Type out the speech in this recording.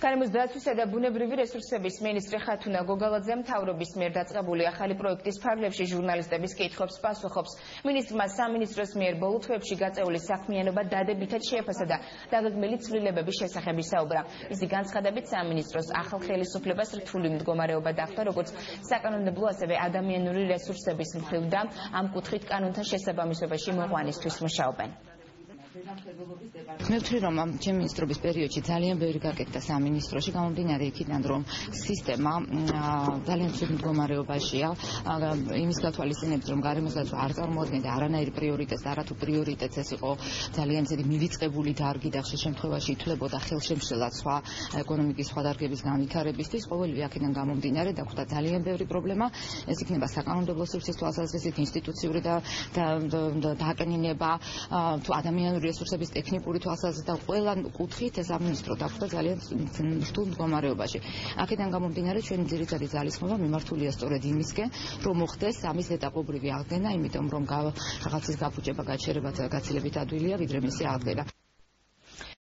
გარემოს დაცვისა და ბუნებრივი რესურსების მინისტრი ხათუნა გოგალაძე მთავრობის მიერ დაწყებული ახალი პროექტის ფარგლებში ჟურნალისტების კითხვებს პასუხობს. მინისტრმა სამინისტროს მიერ ბოლო თვეებში გაწეული საქმიანობა დადებითად შეაფასა და დაგეგმილი ცვლილებების შესახებ ისაუბრა. მისი განცხადებით სამინისტროს ახალ ხელისუფლებას რთული მდგომარეობა დახვდა როგორც საკანონმდებლო, ასევე ადამიანური რესურსების მხრივ და ამ კუთხით კანონთან შესაბამისობაში მოყვანისთვის მუშაობენ. მე ვთვლი რომ ჩემი მინისტრობის პერიოდში ძალიან ბევრი გაკეთდა სამინისტროში გამომდინარე იქიდან რომ სისტემა ძალიან ცუდ მდგომარეობაშია იმის გათვალისწინებით რომ გარემოს დაცვა არ წარმოადგენდა არანაირ პრიორიტეტს და არათუ პრიორიტეტს ეს იყო ძალიან ძლიერი მივიწყებული დარგი და ხშირ შემთხვევაში ითვლებოდა ხელშემშლელად სხვა ეკონომიკის სხვა დარგების განვითარებისთვის ყოველივე აქედან გამომდინარე დაგვხვდა ძალიან ბევრი პრობლემა ეს იქნება საკანონმდებლო სივრცის თვალსაზრისით ინსტიტუციური და დააკნინება თუ ადამიანური რესურსების ტექნიკური თვალსაზრისით და ყველა კუთხით ეს სამინისტრო დახვდა ძალიან რთულ მდგომარეობაში. აქედან გამომდინარე ჩვენი ძირითადი ძალისხმევა მიმართულია სწორედ იმისკენ, რომ მოხდეს ამის ეტაპობრივი აღდგენა, იმიტომ რომ რაღაცის გაფუჭება გაჩერება გაცილებით ადვილია, ვიდრე მისი აღდგენა.